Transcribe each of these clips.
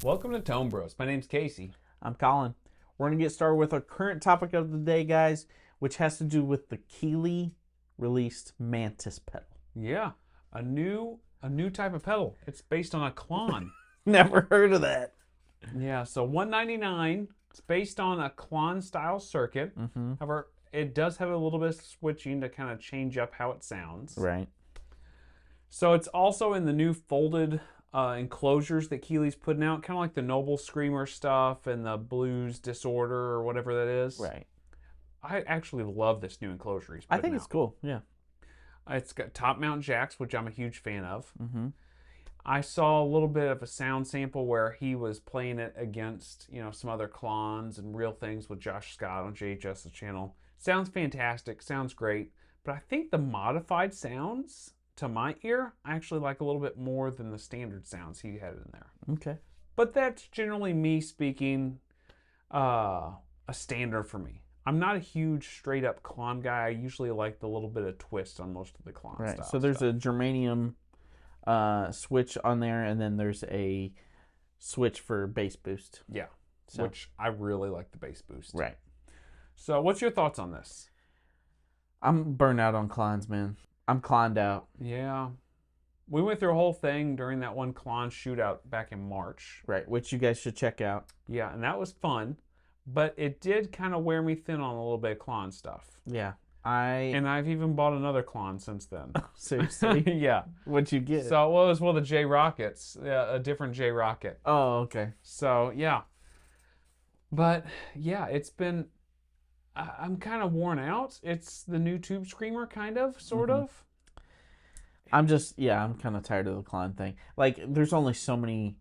Welcome to Tone Bros. My name's Casey. I'm Colin. We're going to get started with our current topic of the day, guys, which has to do with the Keeley released Mantis pedal. Yeah, a new type of pedal. It's based on a Klon. Never heard of that. Yeah, so $199. It's based on a Klon style circuit. However, it does have a little bit of switching to kind of change up how it sounds. Right. So it's also in the new folded enclosures that Keeley's putting out, kind of like the Noble Screamer stuff and the Blues Disorder or whatever that is. Right. I actually love this new enclosure he's I putting think out. it's cool. Yeah. It's got top mount jacks, which I'm a huge fan of. Mm-hmm. I saw a little bit of a sound sample where he was playing it against, some other Klons and Real Things with Josh Scott on JHS channel. Sounds fantastic. Sounds great. But I think the modified sounds, to my ear, I actually like a little bit more than the standard sounds he had in there. Okay. But that's generally me speaking a standard for me. I'm not a huge straight up Klon guy. I usually like the little bit of twist on most of the Klon Right. style So there's stuff. a germanium switch on there, and then there's a switch for bass boost. Yeah, So. which I really like the bass boost. Right. So what's your thoughts on this? I'm burnt out on Klons, man. I'm cloned out. Yeah. We went through a whole thing during that one Klon shootout back in March. Right. Which you guys should check out. Yeah, and that was fun. But it did kind of wear me thin on a little bit of Klon stuff. Yeah. And I've even bought another Klon since then. Seriously? Yeah. What'd you get? So, well, it was one of the J Rockets. A different J Rocket. Oh, okay. So, yeah. But, yeah, it's been... I'm kind of worn out. It's the new Tube Screamer, kind of, sort of. I'm kind of tired of the Klon thing. Like, there's only so many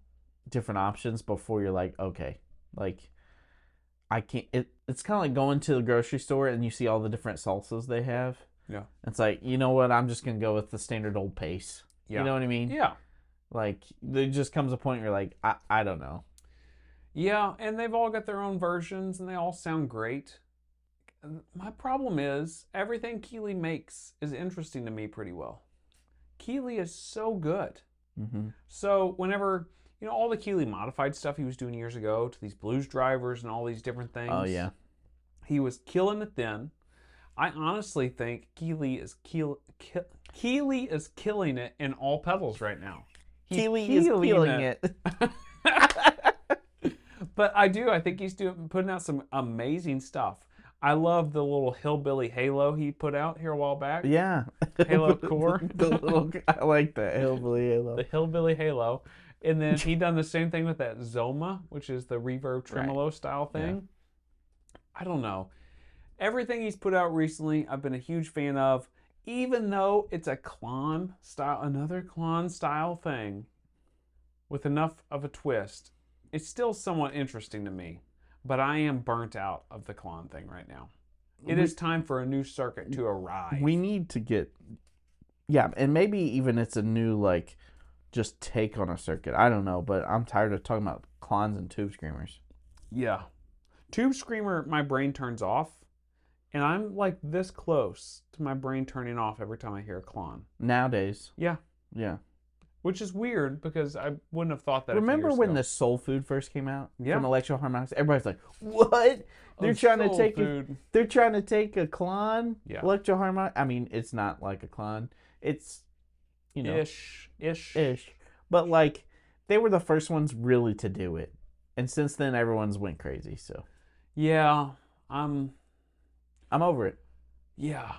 different options before you're like, okay, like, I can't. It's kind of like going to the grocery store and you see all the different salsas they have. Yeah. It's like, you know what? I'm just gonna go with the standard old pace. Yeah. You know what I mean? Yeah. Like, there just comes a point where you're like, I don't know. Yeah, and they've all got their own versions, and they all sound great. My problem is, everything Keeley makes is interesting to me pretty well. Keeley is so good. Mm-hmm. So whenever, all the Keeley modified stuff he was doing years ago to these blues drivers and all these different things. Oh, yeah. He was killing it then. I honestly think Keeley is killing it in all pedals right now. Keeley is killing it. But I think he's putting out some amazing stuff. I love the little hillbilly halo he put out here a while back. Yeah. Halo core. I like that hillbilly halo. The hillbilly halo. And then he done the same thing with that Zoma, which is the reverb tremolo style thing. Yeah. I don't know. Everything he's put out recently, I've been a huge fan of, even though it's a Klon style, another Klon style thing with enough of a twist. It's still somewhat interesting to me, but I am burnt out of the Klon thing right now. It is time for a new circuit to arrive. We need to get, and maybe even it's a new, like, just take on a circuit. I don't know, but I'm tired of talking about Klons and Tube Screamers. Yeah. Tube Screamer, my brain turns off, and I'm like this close to my brain turning off every time I hear a Klon. Nowadays. Yeah. Yeah. Which is weird because I wouldn't have thought that. Remember when the Soul Food first came out? Yeah. From Electro Harmonics? Everybody's like, what? They're trying to take they're trying to take a Klon? Yeah. Electro Harmonics? I mean, it's not like a Klon. It's, Ish. But, like, they were the first ones really to do it. And since then, everyone's went crazy, so. Yeah. I'm over it. Yeah.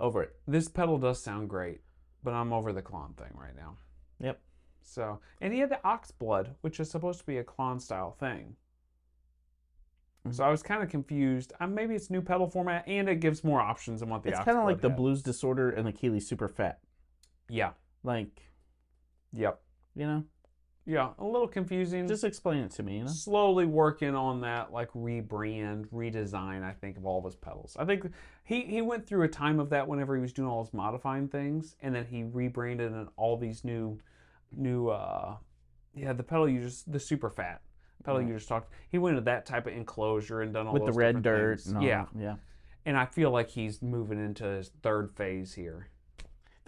Over it. This pedal does sound great, but I'm over the Klon thing right now. Yep. So, and he had the Oxblood, which is supposed to be a Klon style thing. Mm-hmm. So I was kind of confused. Maybe it's new pedal format, and it gives more options than what the Oxblood had. It's kind of like the Blues Disorder and the Keeley Super Fat. Yeah. Like. Yep. Yeah, a little confusing. Just explain it to me, Slowly working on that, like, rebrand, redesign, I think, of all of his pedals. I think he went through a time of that whenever he was doing all his modifying things, and then he rebranded in all these new the pedal the super fat pedal you just talked. He went into that type of enclosure and done all with those the red dirt. Yeah. And I feel like he's moving into his third phase here.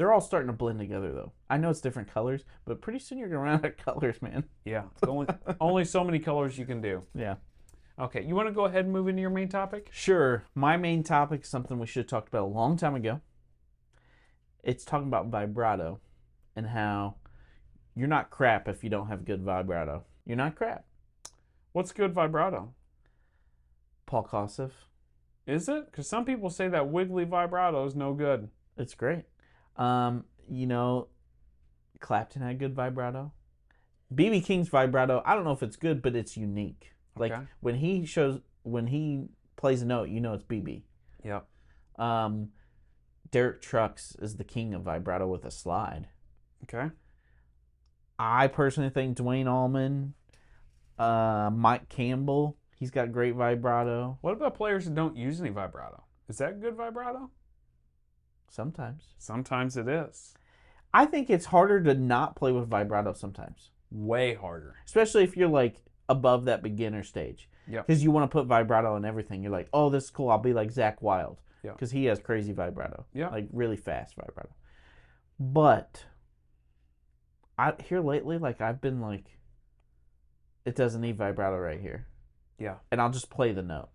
They're all starting to blend together, though. I know it's different colors, but pretty soon you're going to run out of colors, man. Yeah, it's only so many colors you can do. Yeah. Okay, you want to go ahead and move into your main topic? Sure. My main topic is something we should have talked about a long time ago. It's talking about vibrato and how you're not crap if you don't have good vibrato. You're not crap. What's good vibrato? Paul Kossoff. Is it? Because some people say that wiggly vibrato is no good. It's great. Clapton had good vibrato. B.B. King's vibrato, I don't know if it's good, but it's unique. Like Okay. when he plays a note, you know it's BB. Yep. Derek Trucks is the king of vibrato with a slide. Okay. I personally think Dwayne Allman, Mike Campbell, he's got great vibrato. What about players that don't use any vibrato? Is that good vibrato? Sometimes. Sometimes it is. I think it's harder to not play with vibrato sometimes. Way harder. Especially if you're like above that beginner stage. Yep. Because you want to put vibrato in everything. You're like, oh, this is cool. I'll be like Zach Wilde. Yeah. Because he has crazy vibrato. Yeah. Like really fast vibrato. But here lately, like I've been like, it doesn't need vibrato right here. Yeah. And I'll just play the note.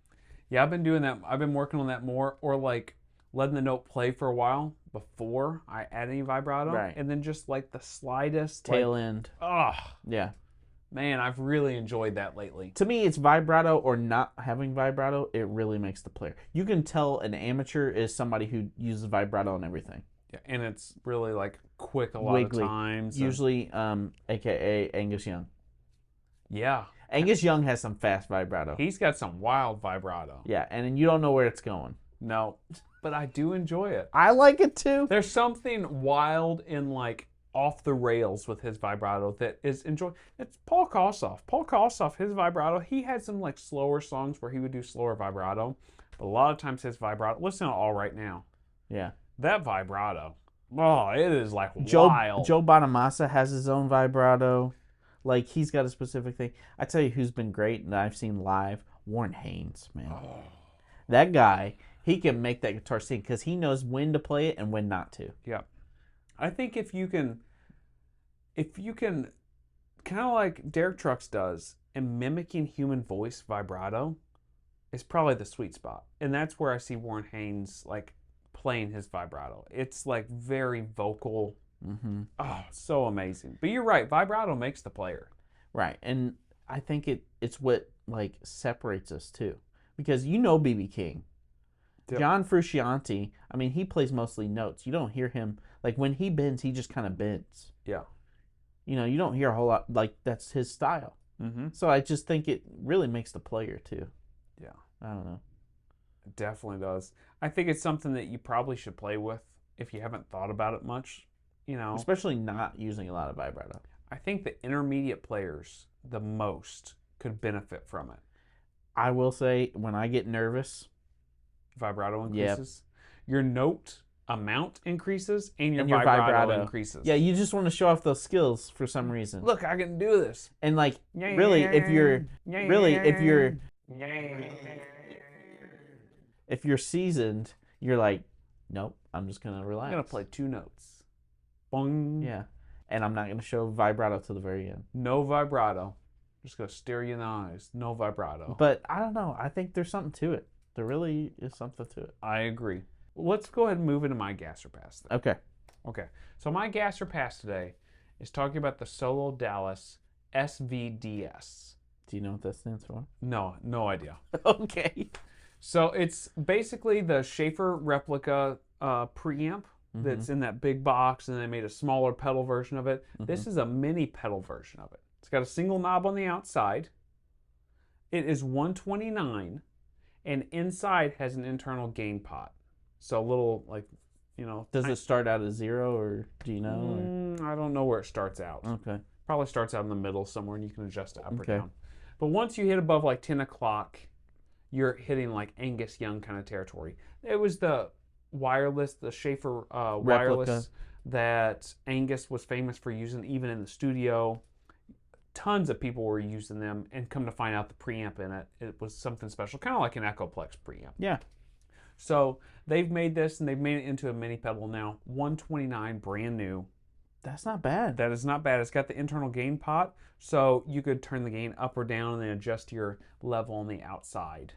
Yeah, I've been doing that. I've been working on that more, or like letting the note play for a while before I add any vibrato. Right. And then just like the slightest Tail end. Oh, Yeah. man, I've really enjoyed that lately. To me, it's vibrato or not having vibrato. It really makes the player. You can tell an amateur is somebody who uses vibrato on everything. Yeah, and it's really like quick a lot Wiggly. of times. Usually, AKA Angus Young. Yeah. Angus Young has some fast vibrato. He's got some wild vibrato. Yeah, and then you don't know where it's going. No, but I do enjoy it. I like it too. There's something wild and like off the rails with his vibrato that is enjoy. It's Paul Kossoff. Paul Kossoff, his vibrato, he had some like slower songs where he would do slower vibrato. But a lot of times his vibrato, listen to All Right Now. Yeah. That vibrato, oh, it is like Joe wild. Bonamassa has his own vibrato. Like, he's got a specific thing. I tell you who's been great and I've seen live, Warren Haynes, man. Oh. That guy, he can make that guitar sing because he knows when to play it and when not to. Yeah. I think if you can kind of like Derek Trucks does, and mimicking human voice vibrato is probably the sweet spot. And that's where I see Warren Haynes like playing his vibrato. It's like very vocal. Mm-hmm. Oh, so amazing. But you're right, vibrato makes the player. Right. And I think it's what like separates us too. Because you know B.B. King. Yep. John Frusciante, I mean, he plays mostly notes. You don't hear him, like when he bends, he just kind of bends. Yeah. You know, you don't hear a whole lot, like that's his style. Mm-hmm. So I just think it really makes the player too. Yeah. I don't know. It definitely does. I think it's something that you probably should play with if you haven't thought about it much. You know, Especially not using a lot of vibrato. I think the intermediate players the most could benefit from it. I will say, when I get nervous, Vibrato increases. Your note amount increases and your, your vibrato increases. yeah, you just want to show off those skills for some reason. Look, I can do this. And like, really, if you're seasoned, you're like, nope, I'm just gonna relax. I'm gonna play two notes. Bong. Yeah, and I'm not gonna show vibrato to the very end. No vibrato. Just gonna stare you in the eyes. No vibrato. But I don't know. I think there's something to it. There really is something to it. I agree. Let's go ahead and move into my gas or pass then. Okay. Okay. So my gas or pass today is talking about the Solo Dallas SVDS. Do you know what that stands for? No idea. Okay. So it's basically the Schaefer replica preamp that's in that big box, and they made a smaller pedal version of it. This is a mini pedal version of it. It's got a single knob on the outside. It is 129, and inside has an internal gain pot. So a little, like, you know. Does it start out at 0, or do you know? I don't know where it starts out. Okay. Probably starts out in the middle somewhere, and you can adjust it up or Okay. down. But once you hit above like 10 o'clock, you're hitting like Angus Young kind of territory. It was the wireless, the Schaefer wireless that Angus was famous for using even in the studio. Tons of people were using them, and come to find out the preamp in it, it was something special, kind of like an Echoplex preamp. Yeah. So they've made this and they've made it into a mini pedal now. $129, brand new. That's not bad. That is not bad. It's got the internal gain pot, so you could turn the gain up or down and then adjust your level on the outside.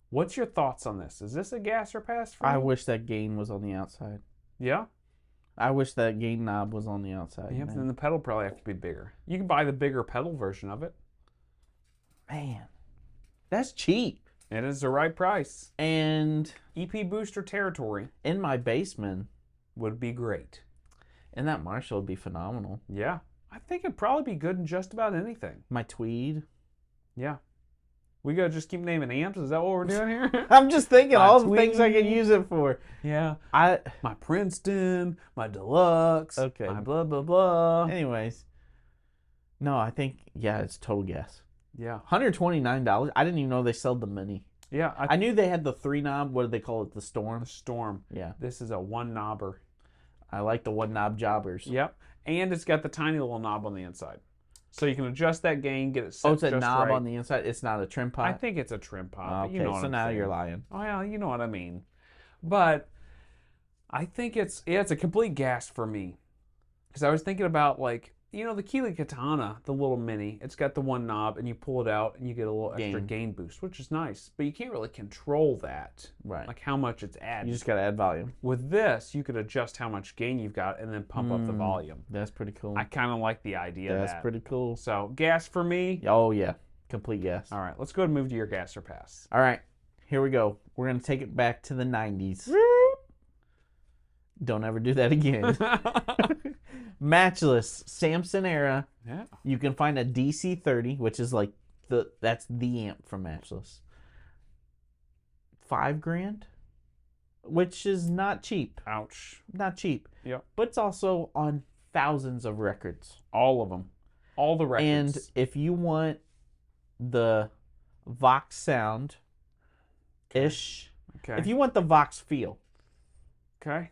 What's your thoughts on this? Is this a gas or pass for you? I wish that gain was on the outside. Yeah? I wish that gain knob was on the outside. Yeah, but then the pedal probably have to be bigger. You can buy the bigger pedal version of it. Man, that's cheap. It is the right price. And EP booster territory in my basement would be great. And that Marshall would be phenomenal. Yeah. I think it'd probably be good in just about anything. My Tweed. Yeah. We gotta just keep naming amps? Is that what we're doing here? I'm just thinking My all the Tweed. things I could use it for. Yeah. My Princeton, my Deluxe, Okay. my blah, blah, blah. Anyways. No, I think, yeah, it's total gas. Yeah. $129. I didn't even know they sold the mini. Yeah. I knew they had the 3-knob. What do they call it? The Storm? The Storm. Yeah. This is a one knobber. I like the 1-knob jobbers. Yep. And it's got the tiny little knob on the inside. So you can adjust that gain, get it set Oh, it's a just knob right. on the inside? It's not a trim pot? I think it's a trim pot. Okay, You know what so I'm now saying. you're lying. Oh, yeah, you know what I mean. But I think it's a complete gas for me. Because I was thinking about, like, you know, the Keeley Katana, the little mini, it's got the one knob, and you pull it out, and you get a little extra gain boost, which is nice. But you can't really control that. Right. Like how much it's adding. You just got to add volume. With this, you could adjust how much gain you've got and then pump up the volume. That's pretty cool. I kind of like the idea of that. That's pretty cool. So, gas for me. Oh, yeah. Complete gas. All right, let's go ahead and move to your gas or pass. All right. Here we go. We're going to take it back to the 90s. Don't ever do that again. Matchless, Samson era. Yeah. You can find a DC30, which is like that's the amp from Matchless. $5,000, which is not cheap. Ouch. Not cheap. Yep. But it's also on thousands of records. All of them. All the records. And if you want the Vox sound ish, okay. if you want the Vox feel, Okay.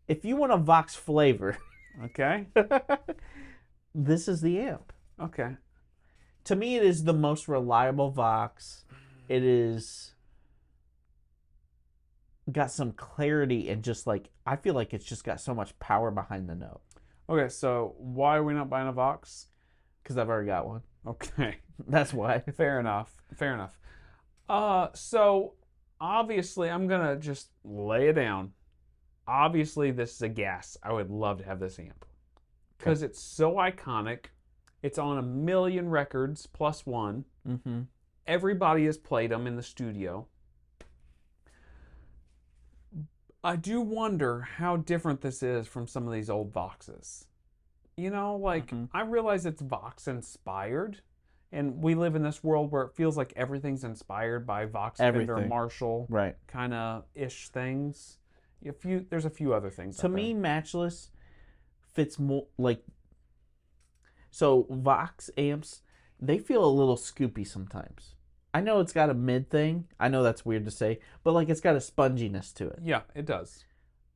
if you want a Vox flavor, Okay. this is the amp. Okay. To me, it is the most reliable Vox. It is got some clarity and just like, I feel like it's just got so much power behind the note. Okay, so why are we not buying a Vox? Because I've already got one. Okay. That's why. Fair enough. Fair enough. So obviously I'm gonna just lay it down. Obviously this is a gas. I would love to have this amp. Because it's so iconic. It's on 1 million records plus one. Mm-hmm. Everybody has played them in the studio. I do wonder how different this is from some of these old Voxes. You know, like, I realize it's Vox inspired, and we live in this world where it feels like everything's inspired by Vox, Fender, Marshall, right, kind of ish things. There's a few other things. To me, Matchless fits more like. So Vox amps, they feel a little scoopy sometimes. I know it's got a mid thing. I know that's weird to say, but like it's got a sponginess to it. Yeah, it does.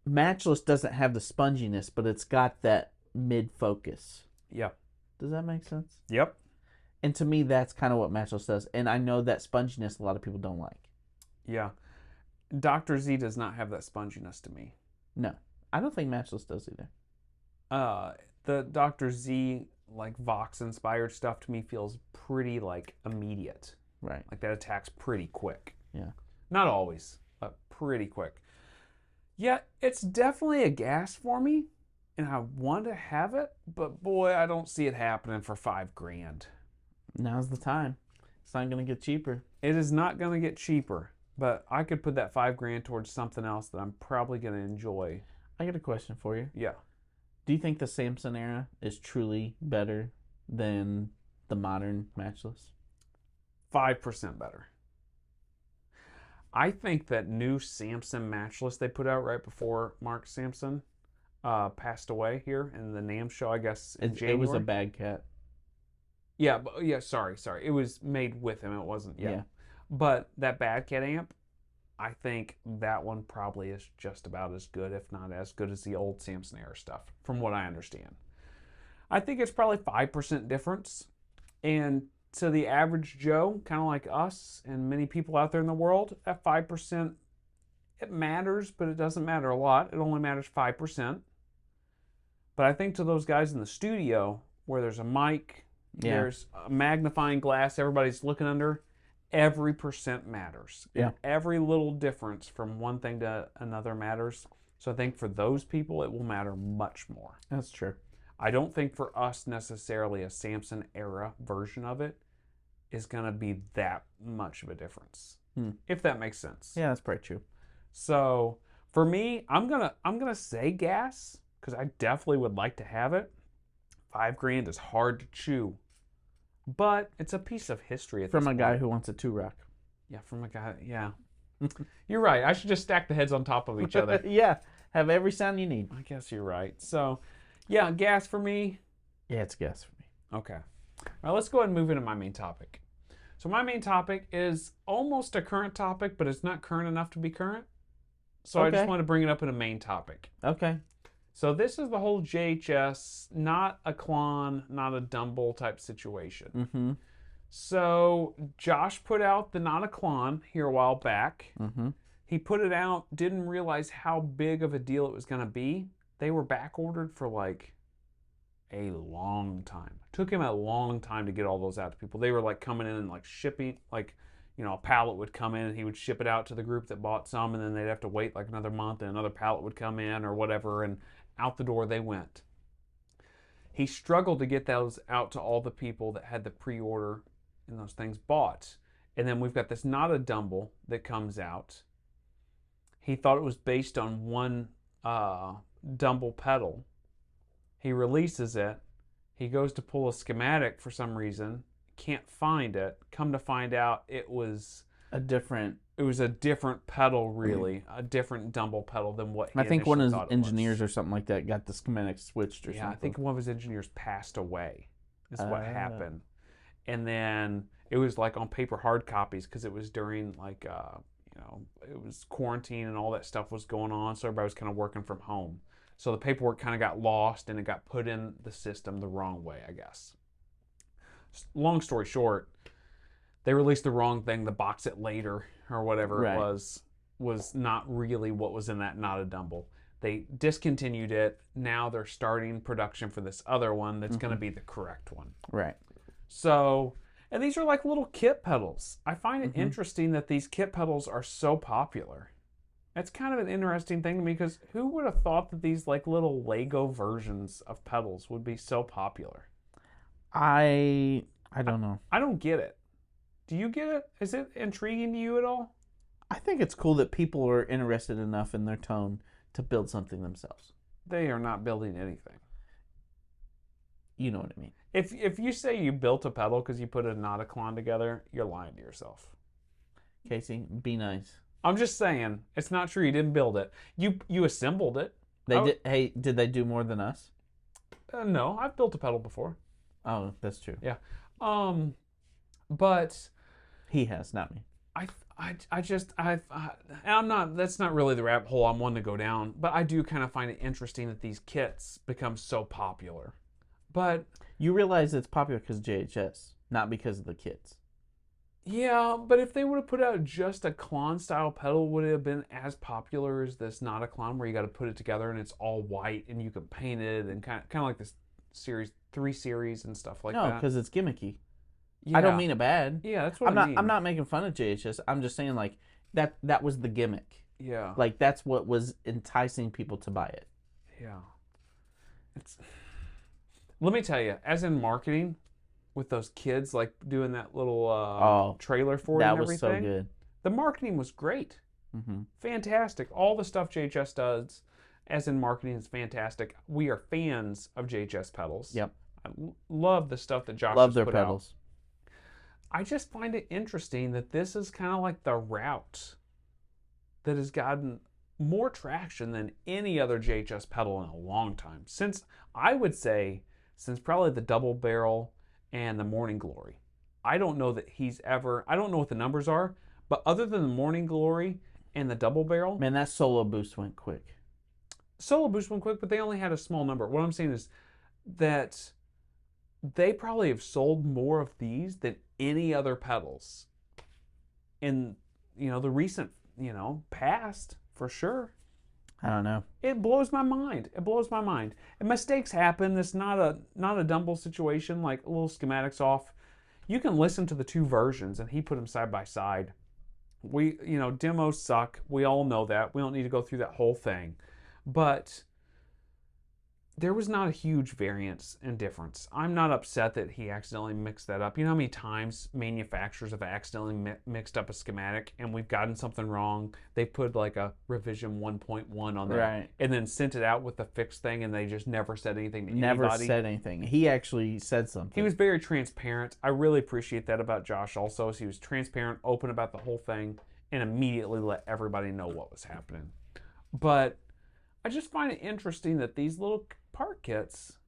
Matchless doesn't have the sponginess, but it's got that mid focus. Yeah. Does that make sense? Yep. And to me, that's kind of what Matchless does. And I know that sponginess a lot of people don't like. Yeah. Dr. Z does not have that sponginess to me. No. I don't think Matchless does either. The Dr. Z, like, Vox-inspired stuff to me feels pretty, like, immediate. Right. Like, that attacks pretty quick. Yeah. Not always, but pretty quick. Yeah, it's definitely a gas for me, and I want to have it, but boy, I don't see it happening for $5,000. Now's the time. It's not going to get cheaper. It is not going to get cheaper, but I could put that $5,000 towards something else that I'm probably going to enjoy. I got a question for you. Yeah. Do you think the Samson era is truly better than the modern Matchless? 5% better. I think that new Samson Matchless they put out right before Mark Sampson passed away here in the NAMM show, I guess, in January. It was a bad cat. Yeah, sorry. It was made with him. It wasn't, yeah. But that Bad Cat amp, I think that one probably is just about as good, if not as good as the old Samson era stuff, from what I understand. I think it's probably 5% difference. And to the average Joe, kind of like us and many people out there in the world, that 5% it matters, but it doesn't matter a lot. It only matters 5%. But I think to those guys in the studio where there's a mic, there's a magnifying glass, everybody's looking under, every percent matters. Yeah. And every little difference from one thing to another matters. So I think for those people, it will matter much more. That's true. I don't think for us necessarily a Samson era version of it is going to be that much of a difference. If that makes sense. Yeah, that's pretty true. So for me, I'm gonna say gas because I definitely would like to have it. $5,000 is hard to chew, but it's a piece of history. From a guy who wants a 2-rack. Yeah, from a guy. Yeah, you're right. I should just stack the heads on top of each other. Yeah, have every sound you need. I guess you're right. So, yeah, gas for me. Yeah, it's gas for me. Okay. Now let's go ahead and move into my main topic. So my main topic is almost a current topic, but it's not current enough to be current. So I just want to bring it up in a main topic. Okay. So this is the whole JHS, not a Klon, not a Dumble type situation. Mm-hmm. So Josh put out the Not a Klon here a while back. Mm-hmm. He put it out, didn't realize how big of a deal it was going to be. They were back ordered for like a long time. Took him a long time to get all those out to people. They were like coming in and like shipping, like, you know, a pallet would come in and he would ship it out to the group that bought some, and then they'd have to wait like another month and another pallet would come in or whatever, and out the door they went. He struggled to get those out to all the people that had the pre-order and those things bought. And then we've got this Not a Dumble that comes out. He thought it was based on one Dumble pedal. He releases it. He goes to pull a schematic for some reason. Can't find it. Come to find out, it was a different pedal, really. A different Dumble pedal than what he I think one of his thought it engineers was. or something like that got the schematic switched or something. I think one of his engineers passed away is what happened. And then it was like on paper hard copies because it was during like, you know, it was quarantine and all that stuff was going on. So everybody was kind of working from home. So the paperwork kind of got lost and it got put in the system the wrong way, I guess. Long story short, they released the wrong thing. The box it later or whatever it was not really what was in that Not a Dumble. They discontinued it. Now they're starting production for this other one that's going to be the correct one. Right. So, and these are like little kit pedals. I find it interesting that these kit pedals are so popular. It's kind of an interesting thing to me because who would have thought that these like little Lego versions of pedals would be so popular? I don't know. I don't get it. Do you get it? Is it intriguing to you at all? I think it's cool that people are interested enough in their tone to build something themselves. They are not building anything. You know what I mean. If you say you built a pedal because you put a Not a Klon together, you're lying to yourself. Casey, be nice. I'm just saying, it's not true. You didn't build it. You assembled it. They did. Hey, did they do more than us? No, I've built a pedal before. Oh, that's true. Yeah. But he has, not me. I'm not, that's not really the rabbit hole I'm wanting to go down, but I do kind of find it interesting that these kits become so popular. But you realize it's popular because of JHS, not because of the kits. Yeah, but if they would have put out just a Klon style pedal, would it have been as popular as this Not a Klon where you got to put it together and it's all white and you can paint it and kind of like this series 3 series and stuff like that? No, because it's gimmicky. Yeah. I don't mean it bad. Yeah, that's what I mean. I'm not making fun of JHS. I'm just saying like that was the gimmick. Yeah. Like that's what was enticing people to buy it. Yeah. Let me tell you, as in marketing, with those kids like doing that little trailer for it and everything. That was so good. The marketing was great. Mm-hmm. Fantastic. All the stuff JHS does, as in marketing, is fantastic. We are fans of JHS pedals. Yep. I love the stuff that Josh love has their put pedals. out. I just find it interesting that this is kind of like the route that has gotten more traction than any other JHS pedal in a long time. I would say, since probably the Double Barrel and the Morning Glory. I don't know that I don't know what the numbers are, but other than the Morning Glory and the Double Barrel. Man, that solo boost went quick. Solo boost went quick, but they only had a small number. What I'm saying is that they probably have sold more of these than any other pedals in, the recent, past. For sure. I don't know. It blows my mind. It blows my mind. And mistakes happen. It's not a Dumble situation, like a little schematics off. You can listen to the two versions, and he put them side by side. Demos suck. We all know that. We don't need to go through that whole thing. But there was not a huge variance and difference. I'm not upset that he accidentally mixed that up. You know how many times manufacturers have accidentally mixed up a schematic and we've gotten something wrong? They put like a revision 1.1 on there, Right. and then sent it out with the fixed thing, and they just never said anything to Never anybody. said anything. He actually said something. He was very transparent. I really appreciate that about Josh also. He was transparent, open about the whole thing, and immediately let everybody know what was happening. But I just find it interesting that these little part kits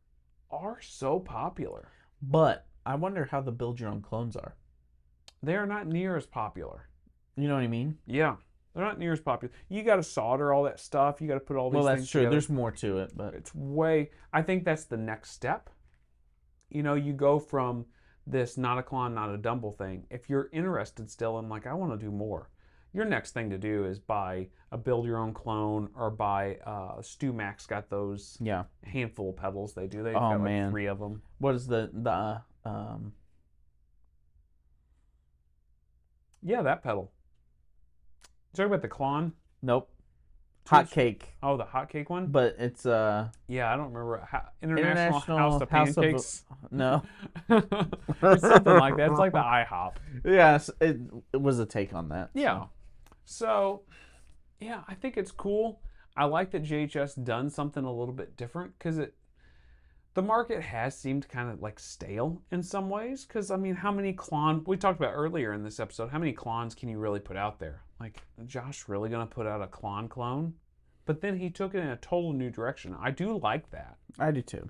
are so popular. But I wonder how the build your own clones are. They are not near as popular. You know what I mean? Yeah, they're not near as popular. You got to solder all that stuff. You got to put all these things Well, that's true. together. There's more to it, but It's way... I think that's the next step. You go from this not a clone, not a Dumble thing. If you're interested still in like, I want to do more, your next thing to do is buy a build your own clone, or buy Stu Max got those handful of pedals they do. They've got like 3 of them. What is the Yeah, that pedal. You talking about the Klon? Nope. Hot cake. Oh, the hot cake one? But it's yeah, I don't remember. International House of Pancakes? No. It's something like that. It's like the IHOP. Yes, it was a take on that. Yeah. So, yeah, I think it's cool. I like that JHS done something a little bit different, because the market has seemed kind of like stale in some ways. Because, I mean, how many clones, we talked about earlier in this episode, how many clones can you really put out there? Like, Josh really going to put out a clone? But then he took it in a total new direction. I do like that. I do too.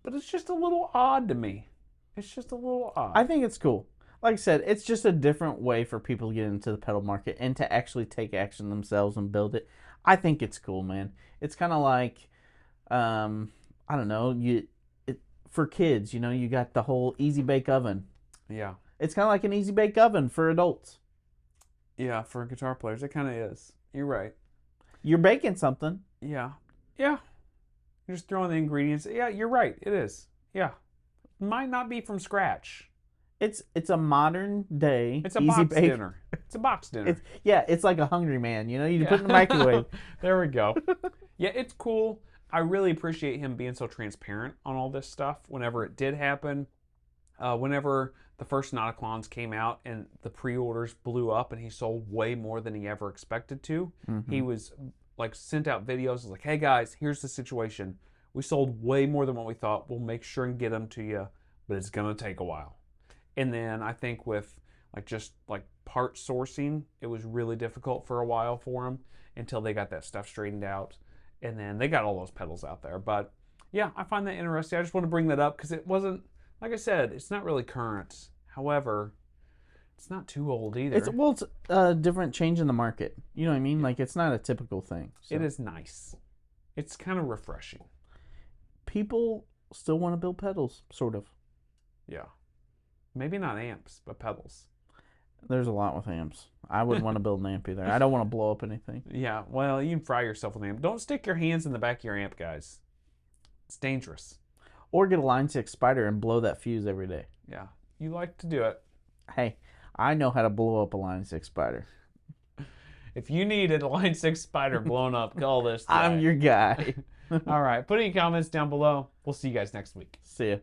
But it's just a little odd to me. It's just a little odd. I think it's cool. Like I said, it's just a different way for people to get into the pedal market and to actually take action themselves and build it. I think it's cool, man. It's kind of like, I don't know, for kids, you got the whole easy bake oven. Yeah. It's kind of like an easy bake oven for adults. Yeah, for guitar players, it kind of is. You're right. You're baking something. Yeah. Yeah. You're just throwing the ingredients. Yeah, you're right. It is. Yeah. Might not be from scratch. It's a modern day. It's a easy box bake. dinner. It's a box dinner. It's like a Hungry Man. You put it in the microwave. There we go. Yeah, it's cool. I really appreciate him being so transparent on all this stuff whenever it did happen. Whenever the first Nauticlons came out and the pre-orders blew up and he sold way more than he ever expected to, he was like sent out videos like, hey guys, here's the situation. We sold way more than what we thought. We'll make sure and get them to you, but it's going to take a while. And then I think with just part sourcing, it was really difficult for a while for them until they got that stuff straightened out. And then they got all those pedals out there. But yeah, I find that interesting. I just want to bring that up because it wasn't, like I said, it's not really current. However, it's not too old either. It's a different change in the market. You know what I mean? Like, it's not a typical thing. So. It is nice. It's kind of refreshing. People still want to build pedals, sort of. Yeah. Maybe not amps, but pedals. There's a lot with amps. I wouldn't want to build an amp either. I don't want to blow up anything. Yeah, well, you can fry yourself with an amp. Don't stick your hands in the back of your amp, guys. It's dangerous. Or get a Line 6 Spider and blow that fuse every day. Yeah, you like to do it. Hey, I know how to blow up a Line 6 Spider. If you need a Line 6 Spider blown up, call this guy. I'm your guy. All right, put any comments down below. We'll see you guys next week. See ya.